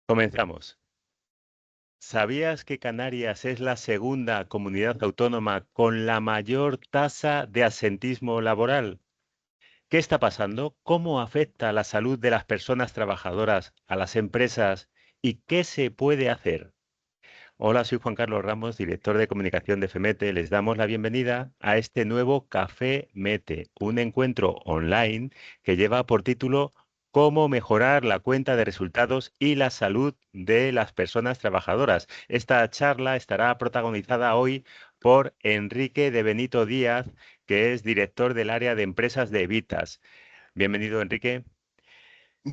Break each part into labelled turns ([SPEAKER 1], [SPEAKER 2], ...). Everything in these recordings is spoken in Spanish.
[SPEAKER 1] Comenzamos. ¿Sabías que Canarias es la segunda comunidad autónoma con la mayor tasa de absentismo laboral? ¿Qué está pasando? ¿Cómo afecta la salud de las personas trabajadoras a las empresas? ¿Y qué se puede hacer? Hola, soy Juan Carlos Ramos, director de comunicación de FEMETE. Les damos la bienvenida a este nuevo Café Mete, un encuentro online que lleva por título Cómo mejorar la cuenta de resultados y la salud de las personas trabajadoras. Esta charla estará protagonizada hoy por Enrique de Benito Díaz, que es director del área de empresas de Evitas. Bienvenido, Enrique.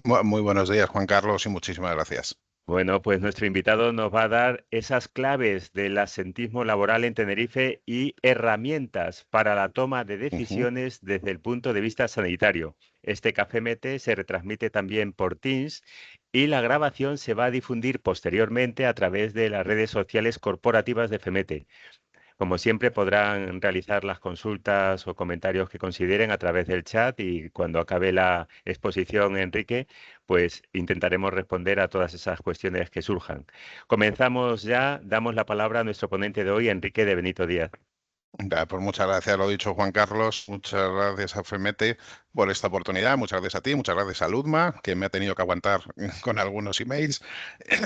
[SPEAKER 2] Muy buenos días, Juan Carlos, y muchísimas gracias.
[SPEAKER 1] Bueno, pues nuestro invitado nos va a dar esas claves del asentismo laboral en Tenerife y herramientas para la toma de
[SPEAKER 2] Ujú.
[SPEAKER 1] decisiones desde el punto de vista sanitario. Este Café Mete se retransmite también por Teams y la grabación se va a difundir posteriormente a través de las redes sociales corporativas de FEMETE. Como siempre, podrán realizar las consultas o comentarios que consideren a través del chat y cuando acabe la exposición, Enrique, pues intentaremos responder a todas esas cuestiones que surjan. Comenzamos ya, damos la palabra a nuestro ponente de hoy, Enrique de Benito Díaz.
[SPEAKER 2] Pues muchas gracias, lo dicho, Juan Carlos. Muchas gracias a FEMETE por esta oportunidad. Muchas gracias a ti, muchas gracias a Ludma, que me ha tenido que aguantar con algunos emails.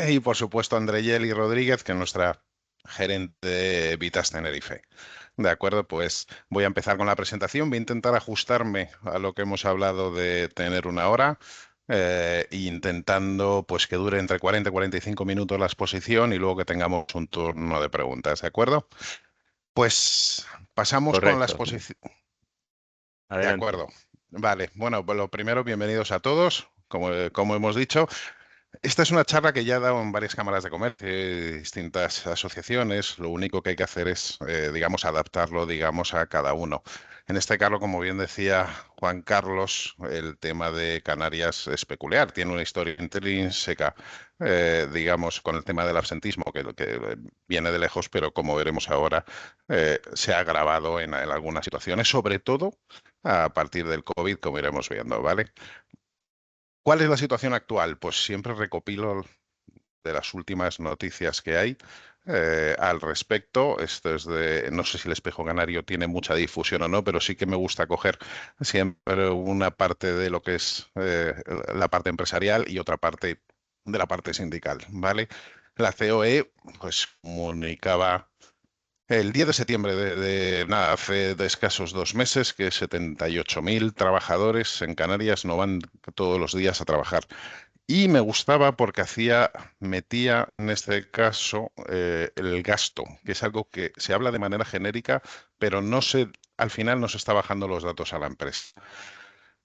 [SPEAKER 2] Y por supuesto a Andreyeli Rodríguez, que es nuestra gerente de Vitas Tenerife. De acuerdo, pues voy a empezar con la presentación. Voy a intentar ajustarme a lo que hemos hablado de tener una hora. Intentando pues que dure entre 40 y 45 minutos la exposición y luego que tengamos un turno de preguntas, ¿de acuerdo? Pues pasamos con la
[SPEAKER 1] Correcto.
[SPEAKER 2] exposición. De
[SPEAKER 1] Adelante.
[SPEAKER 2] acuerdo. Vale, bueno, pues lo primero, bienvenidos a todos. Como hemos dicho, esta es una charla que ya he dado en varias cámaras de comercio, distintas asociaciones. Lo único que hay que hacer es, digamos, adaptarlo, digamos, a cada uno. En este caso, como bien decía Juan Carlos, el tema de Canarias es peculiar. Tiene una historia intrínseca, digamos, con el tema del absentismo, que viene de lejos, pero como veremos ahora, se ha agravado en algunas situaciones, sobre todo a partir del COVID, como iremos viendo, ¿vale? ¿Cuál es la situación actual? Pues siempre recopilo de las últimas noticias que hay al respecto. Esto es de, no sé si el espejo canario tiene mucha difusión o no, pero sí que me gusta coger siempre una parte de lo que es la parte empresarial y otra parte de la parte sindical, ¿vale? La COE pues comunicaba el 10 de septiembre nada, hace de escasos 2 meses que 78.000 trabajadores en Canarias no van todos los días a trabajar. Y me gustaba porque metía en este caso el gasto, que es algo que se habla de manera genérica, pero al final no se está bajando los datos a la empresa.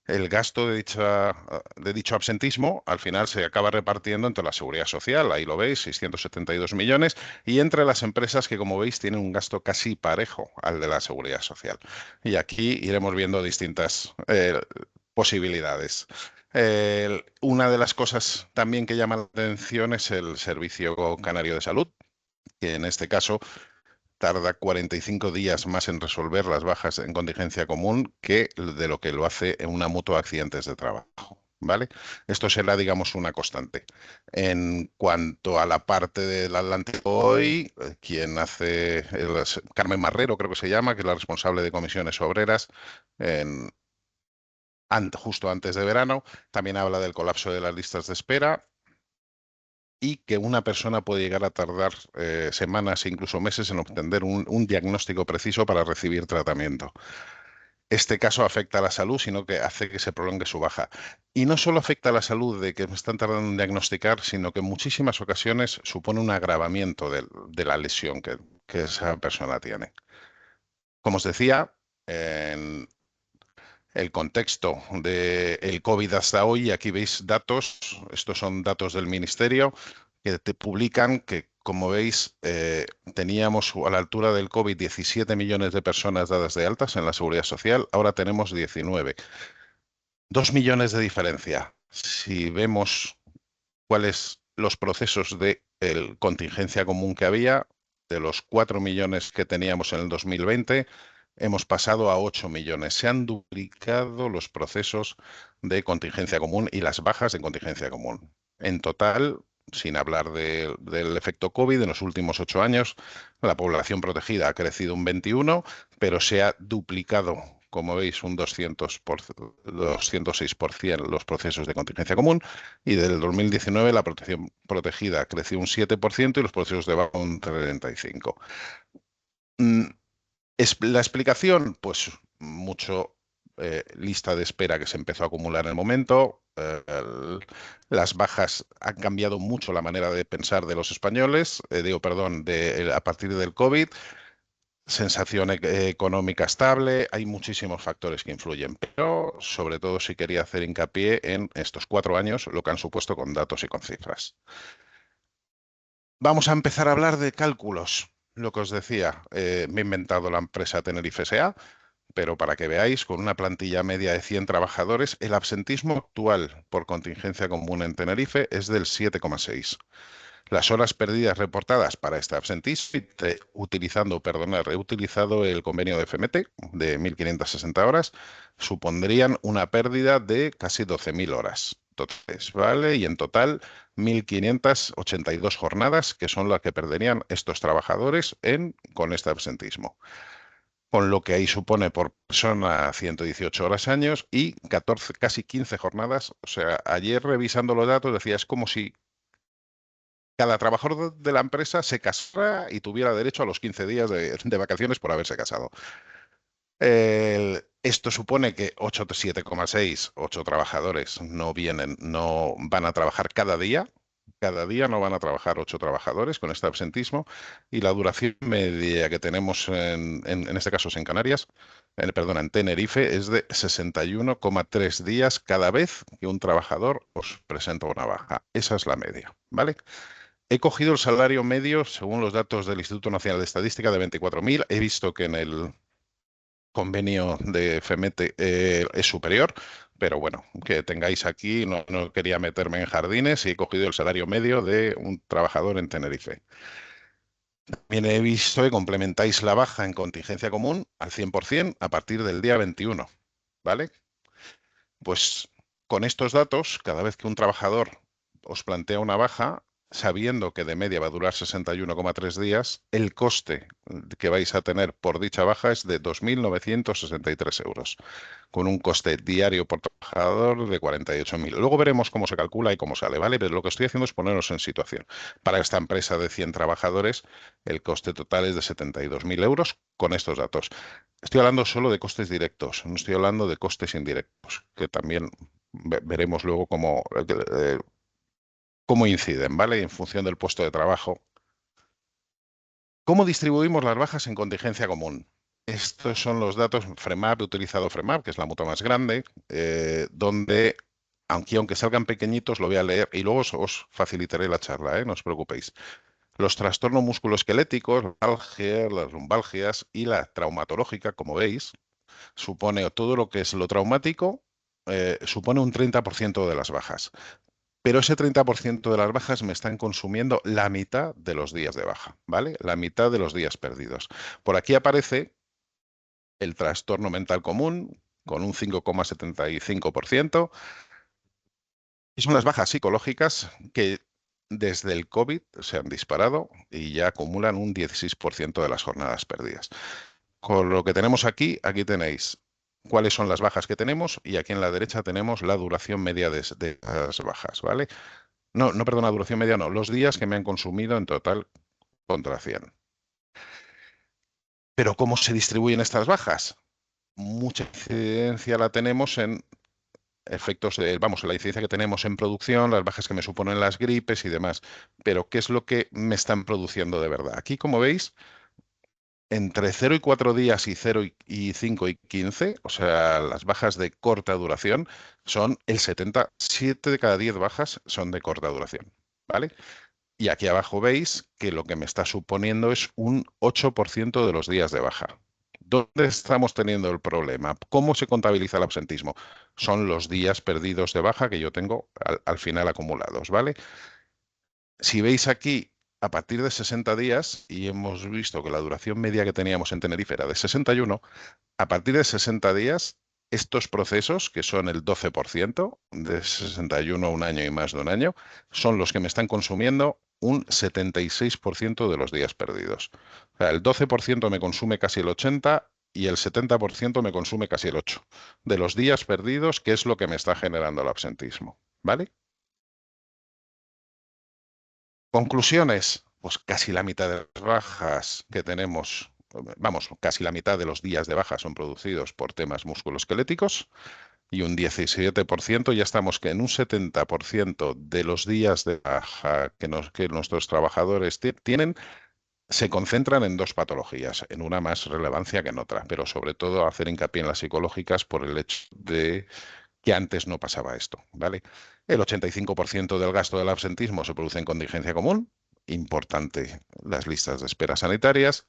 [SPEAKER 2] El gasto de dicho absentismo al final se acaba repartiendo entre la seguridad social, ahí lo veis, 672 millones, y entre las empresas que, como veis, tienen un gasto casi parejo al de la seguridad social. Y aquí iremos viendo distintas posibilidades. Una de las cosas también que llama la atención es el Servicio Canario de Salud, que en este caso tarda 45 días más en resolver las bajas en contingencia común que de lo que lo hace en una mutua de accidentes de trabajo. ¿Vale? Esto será, digamos, una constante. En cuanto a la parte del Atlántico hoy, quien hace Carmen Marrero, creo que se llama, que es la responsable de comisiones obreras, en, justo antes de verano, también habla del colapso de las listas de espera y que una persona puede llegar a tardar semanas e incluso meses en obtener un diagnóstico preciso para recibir tratamiento. Este caso afecta a la salud, sino que hace que se prolongue su baja. Y no solo afecta a la salud de que me están tardando en diagnosticar, sino que en muchísimas ocasiones supone un agravamiento de la lesión que esa persona tiene. Como os decía, en el contexto del COVID hasta hoy, aquí veis datos, estos son datos del Ministerio, que te publican que, como veis, teníamos a la altura del COVID 17 millones de personas dadas de altas en la Seguridad Social, ahora tenemos 19. 2 millones de diferencia. Si vemos cuáles los procesos de contingencia común que había, de los 4 millones que teníamos en el 2020, hemos pasado a 8 millones. Se han duplicado los procesos de contingencia común y las bajas de contingencia común. En total, sin hablar del efecto COVID. En los últimos 8 años, la población protegida ha crecido un 21, pero se ha duplicado, como veis, un 206% los procesos de contingencia común, y del 2019 la protección protegida creció un 7% y los procesos de baja un 35%. La explicación, pues mucho lista de espera que se empezó a acumular en el momento. Las bajas han cambiado mucho la manera de pensar de los españoles, a partir del COVID. Sensación económica estable, hay muchísimos factores que influyen, pero sobre todo sí quería hacer hincapié en estos 4 años, lo que han supuesto con datos y con cifras. Vamos a empezar a hablar de cálculos. Lo que os decía, me he inventado la empresa Tenerife S.A., pero para que veáis, con una plantilla media de 100 trabajadores, el absentismo actual por contingencia común en Tenerife es del 7,6. Las horas perdidas reportadas para este absentismo, reutilizado el convenio de FMT de 1.560 horas, supondrían una pérdida de casi 12.000 horas. Entonces, ¿vale? Y en total, 1.582 jornadas, que son las que perderían estos trabajadores con este absentismo. Con lo que ahí supone por persona 118 horas años y 14, casi 15 jornadas. O sea, ayer revisando los datos decía, es como si cada trabajador de la empresa se casara y tuviera derecho a los 15 días de vacaciones por haberse casado. Esto supone que 7,6, 8 trabajadores no van a trabajar cada día. Cada día no van a trabajar 8 trabajadores con este absentismo, y la duración media que tenemos en este caso es en Canarias, en Tenerife, es de 61,3 días cada vez que un trabajador os presenta una baja. Esa es la media, ¿vale? He cogido el salario medio según los datos del Instituto Nacional de Estadística de 24.000. He visto que en el convenio de FEMETE es superior, pero bueno, que tengáis aquí, no quería meterme en jardines y he cogido el salario medio de un trabajador en Tenerife. También he visto que complementáis la baja en contingencia común al 100% a partir del día 21, ¿vale? Pues con estos datos, cada vez que un trabajador os plantea una baja, sabiendo que de media va a durar 61,3 días, el coste que vais a tener por dicha baja es de 2.963 euros, con un coste diario por trabajador de 48.000. Luego veremos cómo se calcula y cómo sale, ¿vale? Pero lo que estoy haciendo es ponernos en situación. Para esta empresa de 100 trabajadores, el coste total es de 72.000 euros con estos datos. Estoy hablando solo de costes directos, no estoy hablando de costes indirectos, que también veremos luego cómo inciden, ¿vale? En función del puesto de trabajo. ¿Cómo distribuimos las bajas en contingencia común? Estos son los datos FREMAP. He utilizado FREMAP, que es la mutua más grande, donde, aunque salgan pequeñitos, lo voy a leer y luego os facilitaré la charla, no os preocupéis. Los trastornos musculoesqueléticos, las lumbalgias y la traumatológica, como veis, supone todo lo que es lo traumático, supone un 30% de las bajas. Pero ese 30% de las bajas me están consumiendo la mitad de los días de baja, ¿vale? La mitad de los días perdidos. Por aquí aparece el trastorno mental común con un 5,75%. Y son las bajas psicológicas que desde el COVID se han disparado y ya acumulan un 16% de las jornadas perdidas. Con lo que tenemos aquí tenéis cuáles son las bajas que tenemos, y aquí en la derecha tenemos la duración media de las bajas, ¿vale? Perdón, la duración media no, los días que me han consumido en total contra 100. Pero ¿cómo se distribuyen estas bajas? Mucha incidencia la tenemos en efectos la incidencia que tenemos en producción, las bajas que me suponen las gripes y demás. Pero ¿qué es lo que me están produciendo de verdad? Aquí, como veis, entre 0 y 4 días y 0 y 5 y 15, o sea, las bajas de corta duración, son el 7 de cada 10 bajas son de corta duración, ¿vale? Y aquí abajo veis que lo que me está suponiendo es un 8% de los días de baja. ¿Dónde estamos teniendo el problema? ¿Cómo se contabiliza el absentismo? Son los días perdidos de baja que yo tengo al final acumulados, ¿vale? Si veis aquí, a partir de 60 días, y hemos visto que la duración media que teníamos en Tenerife era de 61, a partir de 60 días estos procesos, que son el 12%, de 61 a un año y más de un año, son los que me están consumiendo un 76% de los días perdidos. O sea, el 12% me consume casi el 80% y el 70% me consume casi el 8% de los días perdidos, que es lo que me está generando el absentismo. ¿Vale? Conclusiones, pues casi la mitad de las bajas que tenemos, vamos, casi la mitad de los días de baja son producidos por temas musculoesqueléticos y un 17%, ya estamos que en un 70% de los días de baja que nuestros trabajadores tienen, se concentran en dos patologías, en una más relevancia que en otra, pero sobre todo hacer hincapié en las psicológicas por el hecho de que antes no pasaba esto, ¿vale? El 85% del gasto del absentismo se produce en contingencia común, importante las listas de espera sanitarias.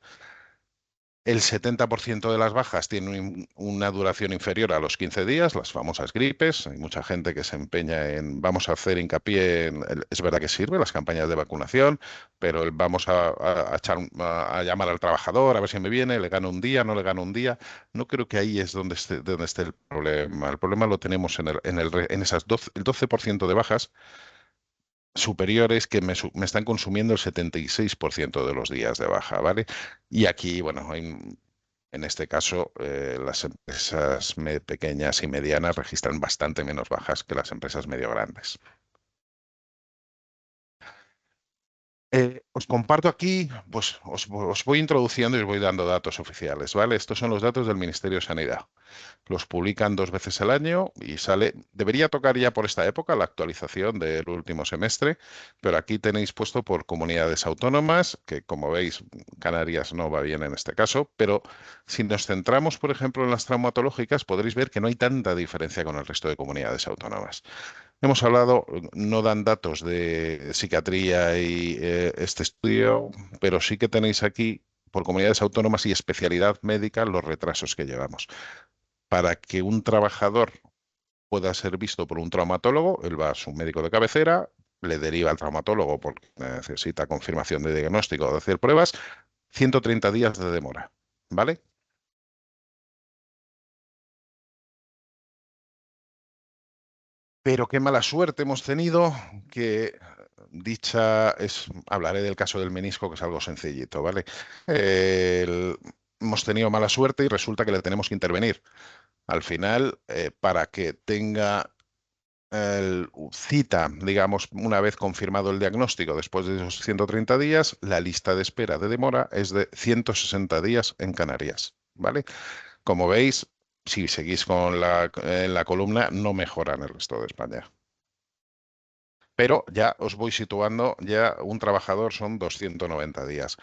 [SPEAKER 2] El 70% de las bajas tienen una duración inferior a los 15 días, las famosas gripes. Hay mucha gente que se empeña en, vamos a hacer hincapié en, es verdad que sirve las campañas de vacunación, pero vamos a llamar al trabajador a ver si me viene, le gano un día, no le gano un día. No creo que ahí es donde esté el problema. El problema lo tenemos en esas el 12% de bajas superiores que me están consumiendo el 76% de los días de baja, ¿vale? Y aquí, bueno, en este caso, las empresas pequeñas y medianas registran bastante menos bajas que las empresas medio grandes. Os comparto aquí, pues os voy introduciendo y os voy dando datos oficiales, ¿vale? Estos son los datos del Ministerio de Sanidad. Los publican 2 veces al año y debería tocar ya por esta época la actualización del último semestre, pero aquí tenéis puesto por comunidades autónomas, que como veis, Canarias no va bien en este caso, pero si nos centramos, por ejemplo, en las traumatológicas, podréis ver que no hay tanta diferencia con el resto de comunidades autónomas. Hemos hablado, no dan datos de psiquiatría y este estudio, pero sí que tenéis aquí por comunidades autónomas y especialidad médica los retrasos que llevamos. Para que un trabajador pueda ser visto por un traumatólogo, él va a su médico de cabecera, le deriva al traumatólogo porque necesita confirmación de diagnóstico o de hacer pruebas, 130 días de demora, ¿vale? Pero qué mala suerte hemos tenido que hablaré del caso del menisco, que es algo sencillito, ¿vale? Hemos tenido mala suerte y resulta que le tenemos que intervenir. Al final, para que tenga cita, digamos, una vez confirmado el diagnóstico, después de esos 130 días, la lista de espera de demora es de 160 días en Canarias, ¿vale? Como veis, si seguís con en la columna, no mejora en el resto de España. Pero ya os voy situando, ya un trabajador son 290 días.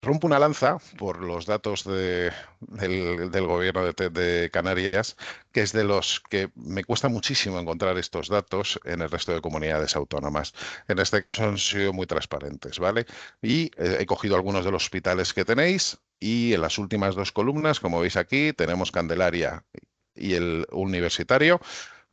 [SPEAKER 2] Rompo una lanza por los datos del gobierno de Canarias, que es de los que me cuesta muchísimo encontrar estos datos en el resto de comunidades autónomas. En este caso han sido muy transparentes, ¿vale? Y he cogido algunos de los hospitales que tenéis y en las últimas dos columnas, como veis aquí, tenemos Candelaria y el universitario,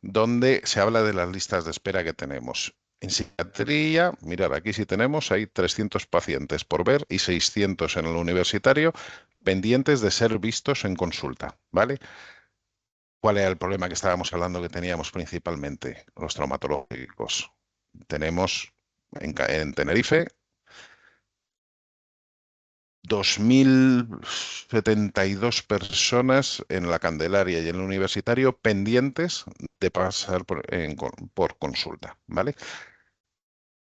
[SPEAKER 2] donde se habla de las listas de espera que tenemos. En psiquiatría, mirad, aquí sí tenemos, hay 300 pacientes por ver y 600 en el universitario pendientes de ser vistos en consulta, ¿vale? ¿Cuál era el problema que estábamos hablando que teníamos principalmente? Los traumatológicos. Tenemos en Tenerife 2.072 personas en la Candelaria y en el universitario pendientes de pasar por consulta, ¿vale?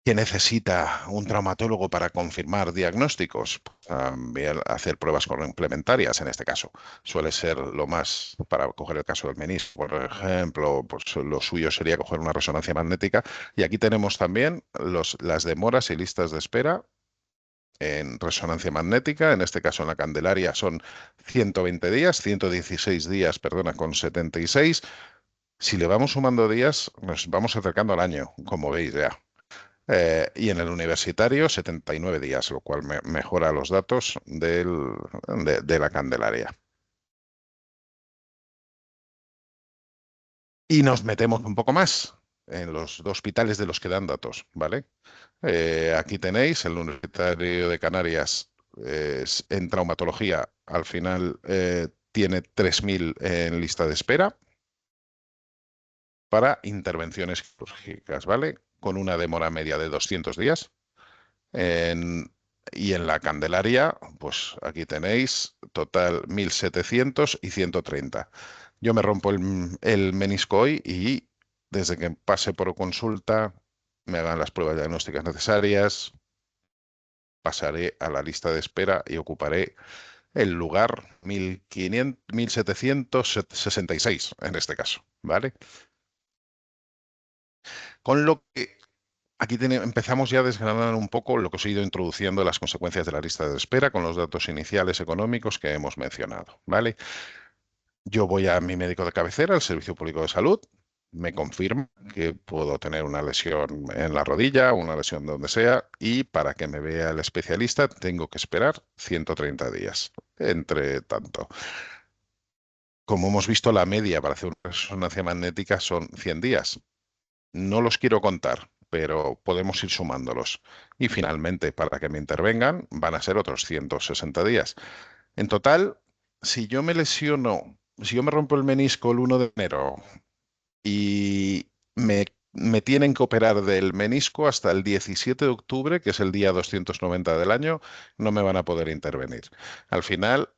[SPEAKER 2] ¿Que necesita un traumatólogo para confirmar diagnósticos? También hacer pruebas complementarias en este caso. Suele ser lo más, para coger el caso del menisco, por ejemplo, pues lo suyo sería coger una resonancia magnética. Y aquí tenemos también las demoras y listas de espera en resonancia magnética, en este caso en la Candelaria son 120 días, 116 días, perdona, con 76. Si le vamos sumando días, nos vamos acercando al año, como veis ya. Y en el universitario, 79 días, lo cual mejora los datos de la Candelaria. Y nos metemos un poco más en los dos hospitales de los que dan datos, ¿vale? Aquí tenéis el Universitario de Canarias en traumatología. Al final tiene 3.000 en lista de espera para intervenciones quirúrgicas, ¿vale? Con una demora media de 200 días. Y en la Candelaria, pues aquí tenéis total 1.700 y 130. Yo me rompo el menisco hoy y desde que pase por consulta, me hagan las pruebas diagnósticas necesarias, pasaré a la lista de espera y ocuparé el lugar 1500, 1766 en este caso, ¿vale? Con lo que aquí empezamos ya a desgranar un poco lo que os he ido introduciendo las consecuencias de la lista de espera con los datos iniciales económicos que hemos mencionado, ¿vale? Yo voy a mi médico de cabecera, el Servicio Público de Salud, me confirma que puedo tener una lesión en la rodilla, una lesión donde sea, y para que me vea el especialista tengo que esperar 130 días. Entre tanto, como hemos visto, la media para hacer una resonancia magnética son 100 días. No los quiero contar, pero podemos ir sumándolos. Y finalmente, para que me intervengan, van a ser otros 160 días. En total, si yo me lesiono, si yo me rompo el menisco el 1 de enero y me tienen que operar del menisco hasta el 17 de octubre, que es el día 290 del año, no me van a poder intervenir. Al final,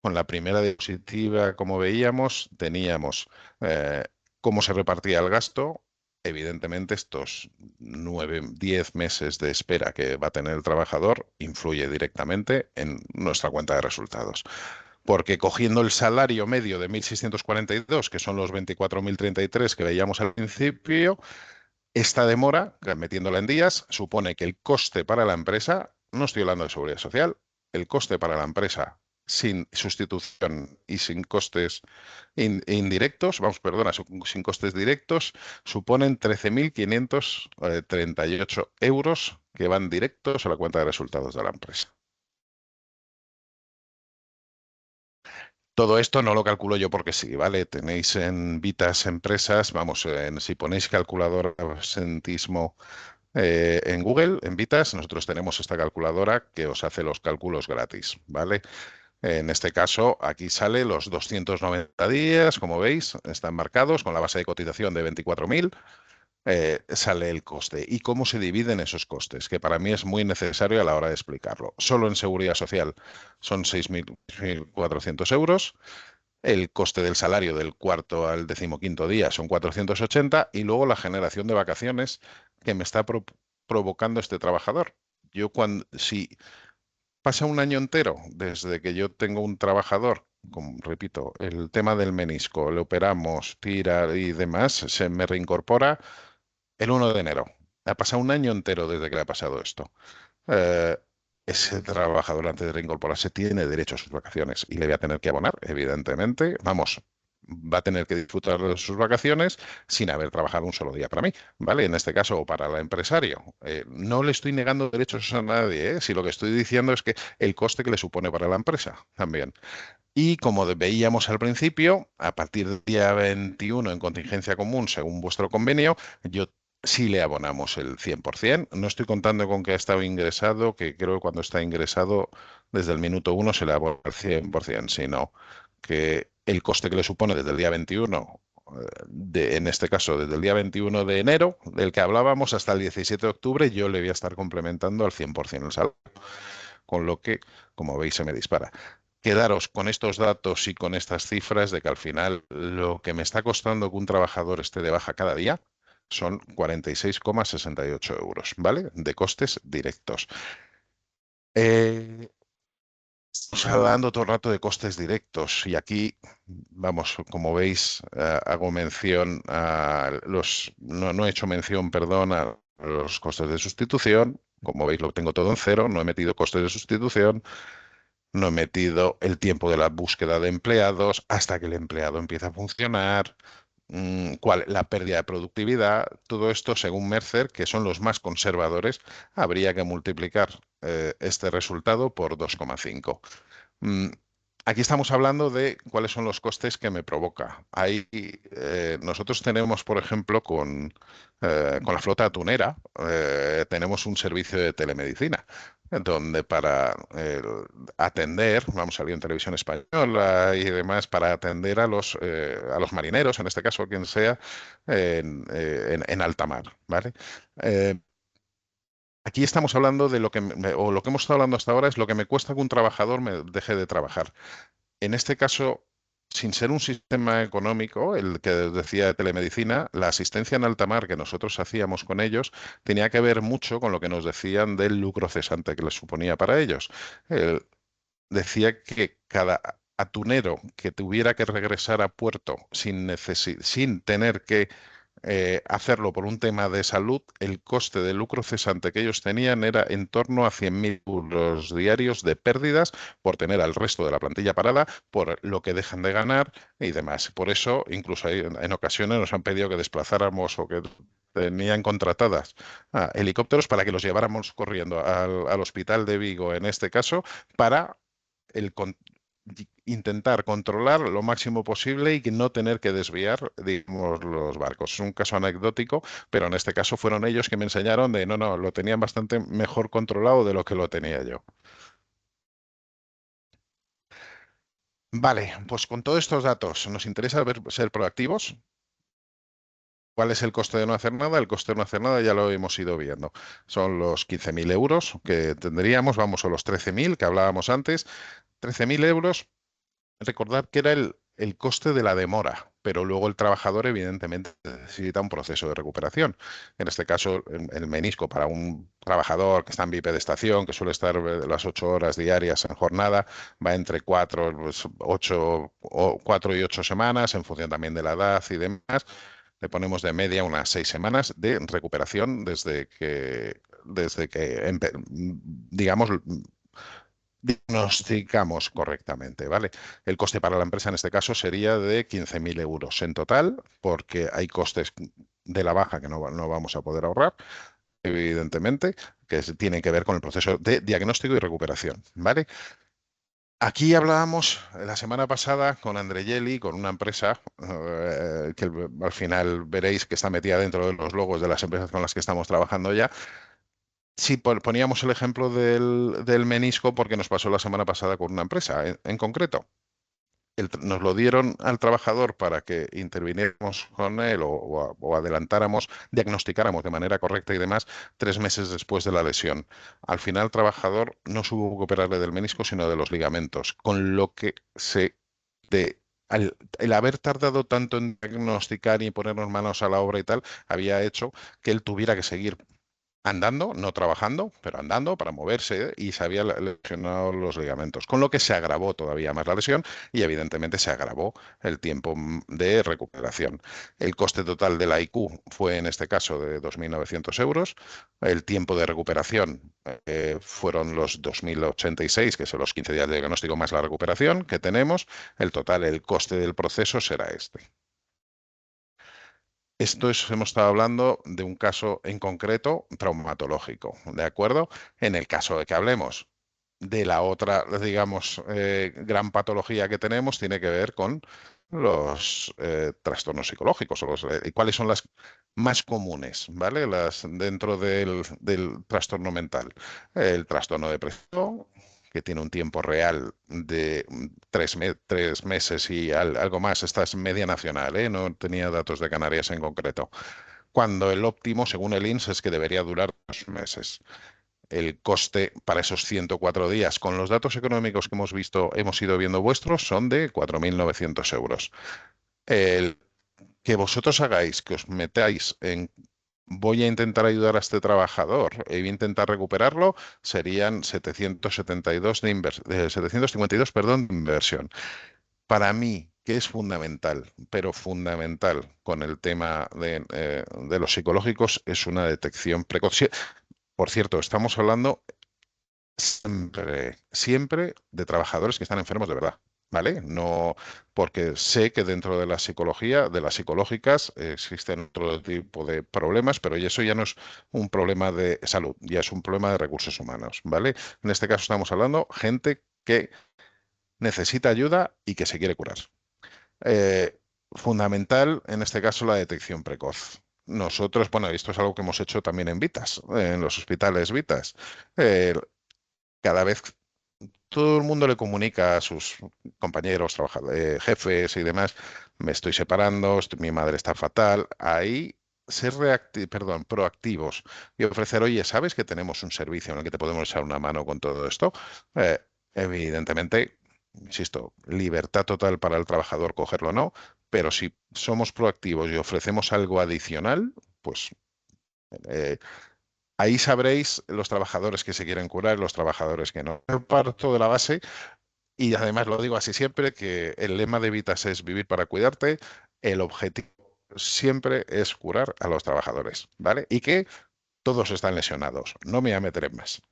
[SPEAKER 2] con la primera diapositiva, como veíamos, teníamos eh, cómo se repartía el gasto. Evidentemente, estos 9, 10 meses de espera que va a tener el trabajador influye directamente en nuestra cuenta de resultados. Porque cogiendo el salario medio de 1.642, que son los 24.033 que veíamos al principio, esta demora, metiéndola en días, supone que el coste para la empresa, no estoy hablando de seguridad social, el coste para la empresa sin sustitución y sin costes indirectos, vamos, perdona, sin costes directos, suponen 13.538 euros que van directos a la cuenta de resultados de la empresa. Todo esto no lo calculo yo porque sí, ¿vale? Tenéis en Vitas Empresas, vamos, si ponéis calculadora absentismo en Google, en Vitas, nosotros tenemos esta calculadora que os hace los cálculos gratis, ¿vale? En este caso, aquí sale los 290 días, como veis, están marcados con la base de cotización de 24.000, sale el coste. ¿Y cómo se dividen esos costes? Que para mí es muy necesario a la hora de explicarlo. Solo en seguridad social son 6.400 euros. El coste del salario del cuarto al decimoquinto día son 480 y luego la generación de vacaciones que me está provocando este trabajador. Yo si pasa un año entero desde que yo tengo un trabajador, como repito, el tema del menisco, le operamos, tira y demás, se me reincorpora el 1 de enero. Ha pasado un año entero desde que le ha pasado esto. Eh, Ese trabajador antes de reincorporarse tiene derecho a sus vacaciones y le voy a tener que abonar, evidentemente. Vamos, va a tener que disfrutar de sus vacaciones sin haber trabajado un solo día para mí, ¿vale? En este caso, o para el empresario. No le estoy negando derechos a nadie, ¿eh? Si lo que estoy diciendo es que el coste que le supone para la empresa también. Y como veíamos al principio, a partir del día 21 en contingencia común, según vuestro convenio, yo sí le abonamos el 100%. No estoy contando con que ha estado ingresado, que creo que cuando está ingresado desde el minuto 1 se le abona el 100%, sino que el coste que le supone desde el día 21, en este caso desde el día 21 de enero, del que hablábamos, hasta el 17 de octubre, yo le voy a estar complementando al 100% el salario. Con lo que, como veis, se me dispara. Quedaros con estos datos y con estas cifras de que al final lo que me está costando que un trabajador esté de baja cada día son 46,68 euros, ¿vale? De costes directos. Estamos hablando todo el rato de costes directos y aquí, vamos, como veis, hago mención a no he hecho mención, perdón, a los costes de sustitución. Como veis, lo tengo todo en cero, no he metido costes de sustitución. No he metido el tiempo de la búsqueda de empleados hasta que el empleado empieza a funcionar, la pérdida de productividad, todo esto según Mercer, que son los más conservadores, habría que multiplicar este resultado por 2,5. Mm, Aquí estamos hablando de cuáles son los costes que me provoca. Nosotros tenemos, por ejemplo, con la flota atunera, tenemos un servicio de telemedicina. donde para atender, vamos, salió en televisión española y demás, para atender a los marineros, en este caso, quien sea, en alta mar, ¿vale? Eh, Aquí estamos hablando de lo que, o lo que hemos estado hablando hasta ahora es lo que me cuesta que un trabajador me deje de trabajar. En este caso, sin ser un sistema económico, el que decía de telemedicina, la asistencia en alta mar que nosotros hacíamos con ellos tenía que ver mucho con lo que nos decían del lucro cesante que les suponía para ellos. El- Decía que cada atunero que tuviera que regresar a puerto sin tener que hacerlo por un tema de salud, el coste de lucro cesante que ellos tenían era en torno a 100.000 euros diarios de pérdidas por tener al resto de la plantilla parada, por lo que dejan de ganar y demás. Por eso, incluso en ocasiones nos han pedido que desplazáramos o que tenían contratadas helicópteros para que los lleváramos corriendo al hospital de Vigo, en este caso, para el, intentar controlar lo máximo posible y que no tener que desviar, digamos, los barcos. Es un caso anecdótico, pero en este caso fueron ellos que me enseñaron de no, no, lo tenían bastante mejor controlado de lo que lo tenía yo. Vale, pues con todos estos datos, nos interesa ser proactivos. ¿Cuál es el coste de no hacer nada? El coste de no hacer nada ya lo hemos ido viendo. Son los 15.000 euros que tendríamos, vamos a los 13.000 que hablábamos antes. 13.000 euros. Recordad que era el coste de la demora, pero luego el trabajador evidentemente necesita un proceso de recuperación. En este caso, el menisco para un trabajador que está en bipedestación, que suele estar las 8 horas diarias en jornada, va entre 4 y 8 semanas, en función también de la edad y demás. Le ponemos de media unas 6 semanas de recuperación desde que digamos, diagnosticamos correctamente, ¿vale? El coste para la empresa en este caso sería de 15.000 euros en total, porque hay costes de la baja que no vamos a poder ahorrar, evidentemente, que tienen que ver con el proceso de diagnóstico y recuperación, ¿vale? Aquí hablábamos la semana pasada con Andreyeli, con una empresa que al final veréis que está metida dentro de los logos de las empresas con las que estamos trabajando ya. Sí, poníamos el ejemplo del menisco porque nos pasó la semana pasada con una empresa en concreto. Nos lo dieron al trabajador para que interviniéramos con él o adelantáramos, diagnosticáramos de manera correcta y demás 3 meses después de la lesión. Al final, el trabajador no hubo que operarle del menisco, sino de los ligamentos, con lo que el haber tardado tanto en diagnosticar y ponernos manos a la obra y tal, había hecho que él tuviera que seguir andando, no trabajando, pero andando para moverse y se había lesionado los ligamentos, con lo que se agravó todavía más la lesión y evidentemente se agravó el tiempo de recuperación. El coste total de la IQ fue en este caso de 2.900 euros. El tiempo de recuperación fueron los 2.086, que son los 15 días de diagnóstico más la recuperación que tenemos. El total, el coste del proceso será este. Hemos estado hablando de un caso en concreto traumatológico, ¿de acuerdo? En el caso de que hablemos de la otra, digamos, gran patología que tenemos, tiene que ver con los trastornos psicológicos, cuáles son las más comunes, ¿vale? Las dentro del trastorno mental. El trastorno depresivo, que tiene un tiempo real de 3 meses y algo más. Esta es media nacional, ¿eh? No tenía datos de Canarias en concreto. Cuando el óptimo, según el INS, es que debería durar 2 meses. El coste para esos 104 días, con los datos económicos que hemos ido viendo vuestros, son de 4.900 euros. El que vosotros hagáis, que os metáis en voy a intentar ayudar a este trabajador e voy a intentar recuperarlo, serían 752 perdón, de inversión. Para mí, que es fundamental, pero fundamental con el tema de los psicológicos, es una detección precoz. Por cierto, estamos hablando siempre, siempre de trabajadores que están enfermos de verdad, ¿vale? No, porque sé que dentro de la psicología, de las psicológicas, existen otro tipo de problemas, pero eso ya no es un problema de salud, ya es un problema de recursos humanos, ¿vale? En este caso estamos hablando gente que necesita ayuda y que se quiere curar. Fundamental, en este caso, la detección precoz. Nosotros, bueno, esto es algo que hemos hecho también en Vitas, en los hospitales Vitas. cada vez todo el mundo le comunica a sus compañeros, trabajadores, jefes y demás, me estoy separando, mi madre está fatal. Ahí ser perdón, proactivos y ofrecer, oye, ¿sabes que tenemos un servicio en el que te podemos echar una mano con todo esto? Eh, evidentemente, insisto, libertad total para el trabajador, cogerlo o no, pero si somos proactivos y ofrecemos algo adicional, pues eh, ahí sabréis los trabajadores que se quieren curar y los trabajadores que no. Yo parto de la base, y además lo digo así siempre, que el lema de Vitas es vivir para cuidarte. El objetivo siempre es curar a los trabajadores, ¿vale? Y que todos están lesionados. No me voy a meter en más.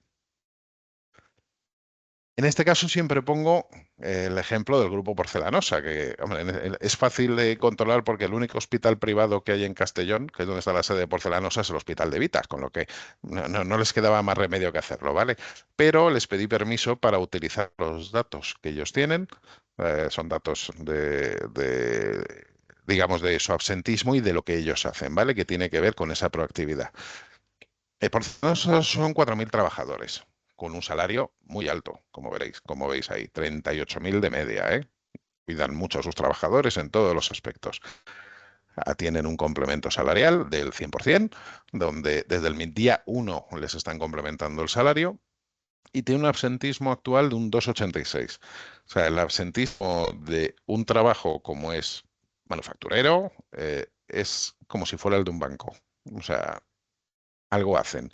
[SPEAKER 2] En este caso siempre pongo el ejemplo del grupo Porcelanosa, que hombre, es fácil de controlar porque el único hospital privado que hay en Castellón, que es donde está la sede de Porcelanosa, es el Hospital de Vitas, con lo que no les quedaba más remedio que hacerlo, ¿vale? Pero les pedí permiso para utilizar los datos que ellos tienen, son datos digamos, de su absentismo y de lo que ellos hacen, ¿vale? Que tiene que ver con esa proactividad. Porcelanosa son 4.000 trabajadores, con un salario muy alto, como veréis, como veis ahí, 38.000 de media, ¿eh? Cuidan mucho a sus trabajadores en todos los aspectos. Tienen un complemento salarial del 100%, donde desde el día uno les están complementando el salario, y tiene un absentismo actual de un 2,86. O sea, el absentismo de un trabajo como es manufacturero es como si fuera el de un banco. O sea, algo hacen.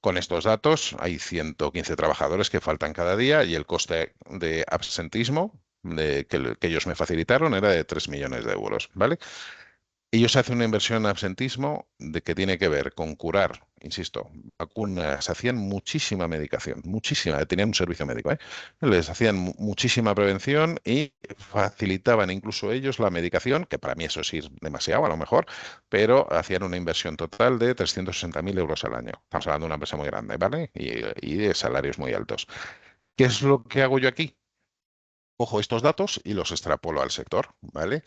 [SPEAKER 2] Con estos datos hay 115 trabajadores que faltan cada día y el coste de absentismo que ellos me facilitaron era de 3 millones de euros, ¿vale? Ellos hacen una inversión en absentismo de que tiene que ver con curar, insisto, vacunas, hacían muchísima medicación, muchísima, tenían un servicio médico, ¿eh? Les hacían muchísima prevención y facilitaban incluso ellos la medicación, que para mí eso es ir demasiado a lo mejor, pero hacían una inversión total de 360.000 euros al año. Estamos hablando de una empresa muy grande, ¿vale? Y de salarios muy altos. ¿Qué es lo que hago yo aquí? Cojo estos datos y los extrapolo al sector, ¿vale?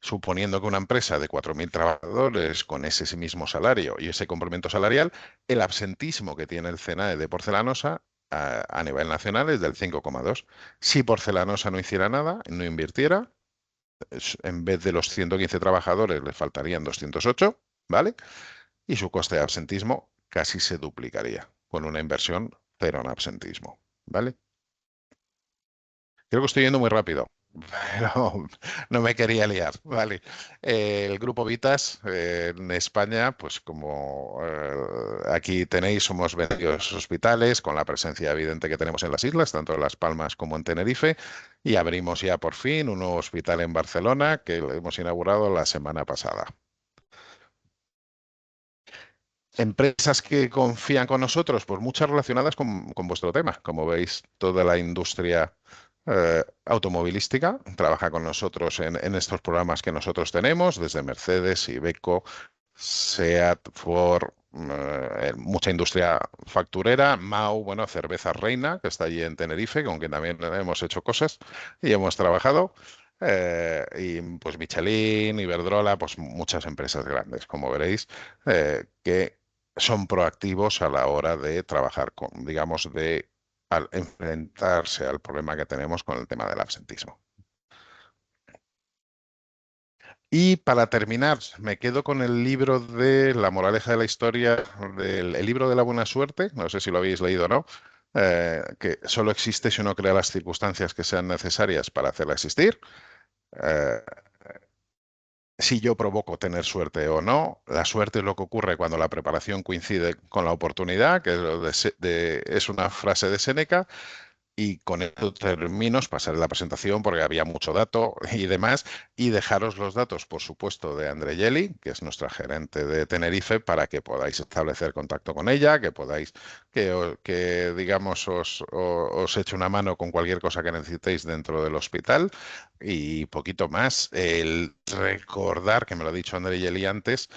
[SPEAKER 2] Suponiendo que una empresa de 4.000 trabajadores con ese mismo salario y ese complemento salarial, el absentismo que tiene el CNAE de Porcelanosa a nivel nacional es del 5,2. Si Porcelanosa no hiciera nada, no invirtiera, en vez de los 115 trabajadores le faltarían 208, ¿vale? Y su coste de absentismo casi se duplicaría con una inversión cero en absentismo, ¿vale? Creo que estoy yendo muy rápido, pero no me quería liar. Vale. El Grupo Vitas en España, pues como aquí tenéis, somos varios hospitales con la presencia evidente que tenemos en las islas, tanto en Las Palmas como en Tenerife, y abrimos ya por fin un nuevo hospital en Barcelona que lo hemos inaugurado la semana pasada. Empresas que confían con nosotros, pues muchas relacionadas con vuestro tema. Como veis, toda la industria automovilística trabaja con nosotros en estos programas que nosotros tenemos, desde Mercedes, Iveco, SEAT, Ford, mucha industria facturera, Mau, bueno, Cerveza Reina, que está allí en Tenerife, con quien también hemos hecho cosas y hemos trabajado. Y pues Michelin, Iberdrola, pues muchas empresas grandes, como veréis, que son proactivos a la hora de trabajar con, digamos, al enfrentarse al problema que tenemos con el tema del absentismo. Y para terminar, me quedo con el libro de La moraleja de la historia, el libro de la buena suerte, no sé si lo habéis leído o no, que solo existe si uno crea las circunstancias que sean necesarias para hacerla existir. Eh, si yo provoco tener suerte o no, la suerte es lo que ocurre cuando la preparación coincide con la oportunidad, que es, es una frase de Séneca. Y con esto termino, os pasaré la presentación porque había mucho dato y demás, y dejaros los datos, por supuesto, de André Yeli, que es nuestra gerente de Tenerife, para que podáis establecer contacto con ella, que podáis, que digamos, os eche una mano con cualquier cosa que necesitéis dentro del hospital y poquito más. El recordar, que me lo ha dicho André Yeli antes,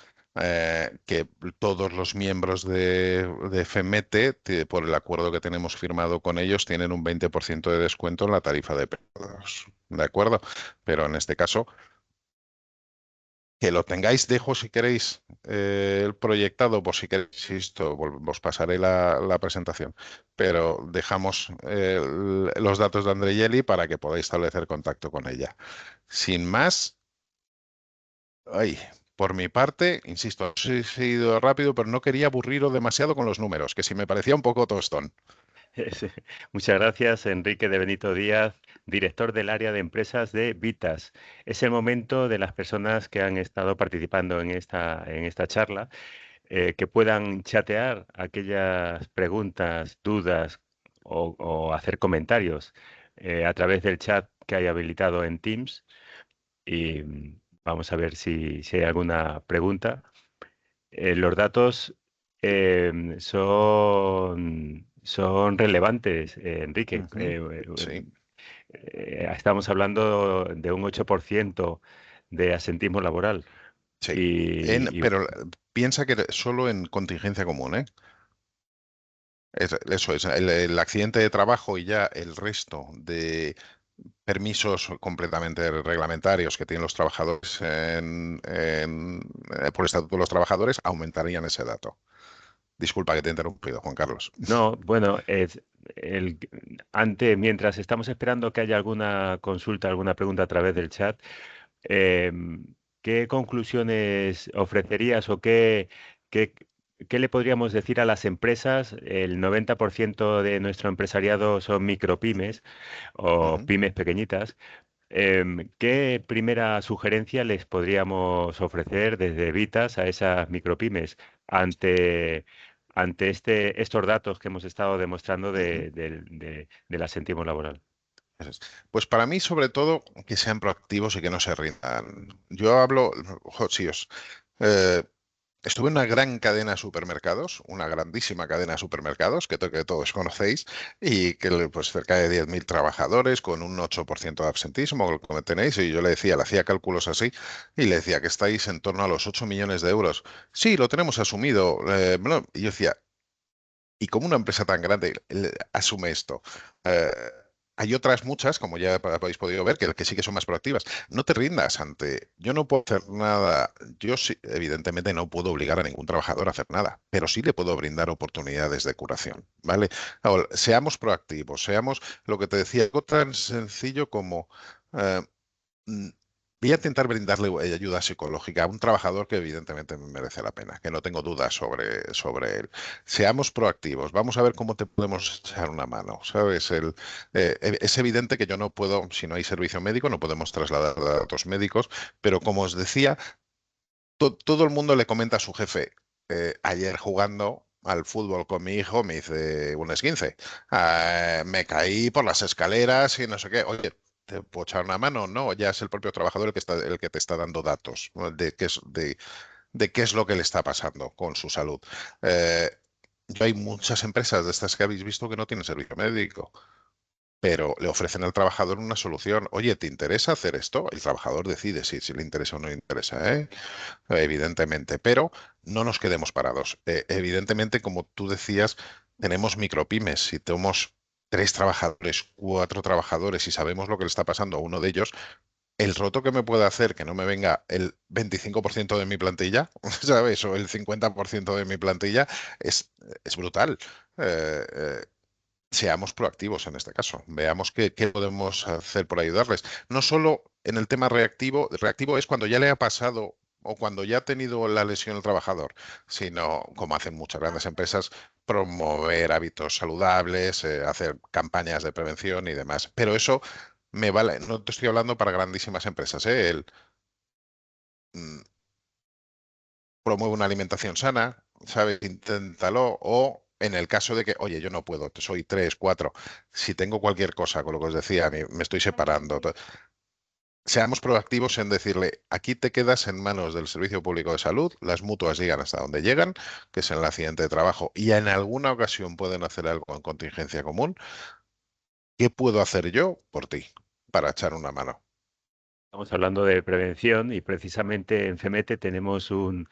[SPEAKER 2] que todos los miembros de FEMETE, por el acuerdo que tenemos firmado con ellos, tienen un 20% de descuento en la tarifa de periodos. ¿De acuerdo? Pero en este caso, que lo tengáis, dejo si queréis el proyectado, por si queréis, insisto, os pasaré la presentación, pero dejamos los datos de Andreyeli para que podáis establecer contacto con ella. Sin más, ay, por mi parte, insisto, he ido rápido, pero no quería aburriros demasiado con los números, que si me parecía un poco tostón.
[SPEAKER 1] Sí. Muchas gracias, Enrique de Benito Díaz, director del área de empresas de Vitas. Es el momento de las personas que han estado participando en esta charla, que puedan chatear aquellas preguntas, dudas o hacer comentarios a través del chat que hay habilitado en Teams. Y vamos a ver si hay alguna pregunta. Los datos son relevantes, Enrique.
[SPEAKER 2] Ujú. Sí,
[SPEAKER 1] Estamos hablando de un 8% de asentismo laboral.
[SPEAKER 2] sí.
[SPEAKER 1] Y
[SPEAKER 2] Pero piensa que solo en contingencia común, ¿eh? Eso es, el accidente de trabajo y ya el resto de permisos completamente reglamentarios que tienen los trabajadores por Estatuto de los Trabajadores aumentarían ese dato. Disculpa que te he interrumpido, Juan Carlos.
[SPEAKER 1] no, bueno, el, mientras estamos esperando que haya alguna consulta, alguna pregunta a través del chat, ¿qué conclusiones ofrecerías o qué, qué le podríamos decir a las empresas? El 90% de nuestro empresariado son micropymes o
[SPEAKER 2] Ujú.
[SPEAKER 1] pymes pequeñitas. ¿Qué primera sugerencia les podríamos ofrecer desde Vitas a esas micropymes ante, ante estos datos que hemos estado demostrando
[SPEAKER 2] Ujú.
[SPEAKER 1] del asentismo laboral?
[SPEAKER 2] Eso es. Pues para mí, sobre todo, que sean proactivos y que no se rindan. Yo hablo, sí, eh, estuve en una gran cadena de supermercados, una grandísima cadena de supermercados que todos conocéis y que pues cerca de 10.000 trabajadores con un 8% de absentismo, como tenéis, y yo le decía, le hacía cálculos así y le decía que estáis en torno a los 8 millones de euros. Sí, lo tenemos asumido. Bueno, y yo decía, ¿y cómo una empresa tan grande asume esto? Eh, Hay otras muchas, como ya habéis podido ver, que sí que son más proactivas. No te rindas ante. Yo no puedo hacer nada. Yo sí, evidentemente no puedo obligar a ningún trabajador a hacer nada, pero sí le puedo brindar oportunidades de curación, ¿vale? Ahora, seamos proactivos, seamos lo que te decía, algo tan sencillo como eh, mm, voy a intentar brindarle ayuda psicológica a un trabajador que evidentemente me merece la pena, que no tengo dudas sobre él. Seamos proactivos, vamos a ver cómo te podemos echar una mano, ¿sabes? Es evidente que yo no puedo, si no hay servicio médico, no podemos trasladar datos médicos, pero como os decía, todo el mundo le comenta a su jefe, ayer jugando al fútbol con mi hijo me hice un esguince. Me caí por las escaleras y no sé qué. Oye, ¿te puedo echar una mano? No, ya es el propio trabajador el que te está dando datos, ¿no? De qué es lo que le está pasando con su salud. Eh, hay muchas empresas de estas que habéis visto que no tienen servicio médico, pero le ofrecen al trabajador una solución. Oye, ¿te interesa hacer esto? El trabajador decide si le interesa o no le interesa, ¿eh? Evidentemente, pero no nos quedemos parados. Evidentemente, como tú decías, tenemos micropymes. Si tenemos 3 trabajadores, 4 trabajadores y sabemos lo que le está pasando a uno de ellos, el roto que me puede hacer que no me venga el 25% de mi plantilla, ¿sabes? O el 50% de mi plantilla es brutal. Eh, eh, Seamos proactivos en este caso. Veamos qué podemos hacer por ayudarles. No solo en el tema reactivo, reactivo es cuando ya le ha pasado o cuando ya ha tenido la lesión el trabajador, sino, como hacen muchas grandes empresas, promover hábitos saludables, hacer campañas de prevención y demás. Pero eso me vale, no te estoy hablando para grandísimas empresas, ¿eh? Mm, Promueve una alimentación sana, ¿sabes? Inténtalo. O en el caso de que, oye, yo no puedo, soy 3, 4, si tengo cualquier cosa, con lo que os decía, me estoy separando. Seamos proactivos en decirle, aquí te quedas en manos del Servicio Público de Salud, las mutuas llegan hasta donde llegan, que es en el accidente de trabajo, y en alguna ocasión pueden hacer algo en contingencia común. ¿Qué puedo hacer yo por ti para echar una mano?
[SPEAKER 1] Estamos hablando de prevención y precisamente en FEMETE tenemos un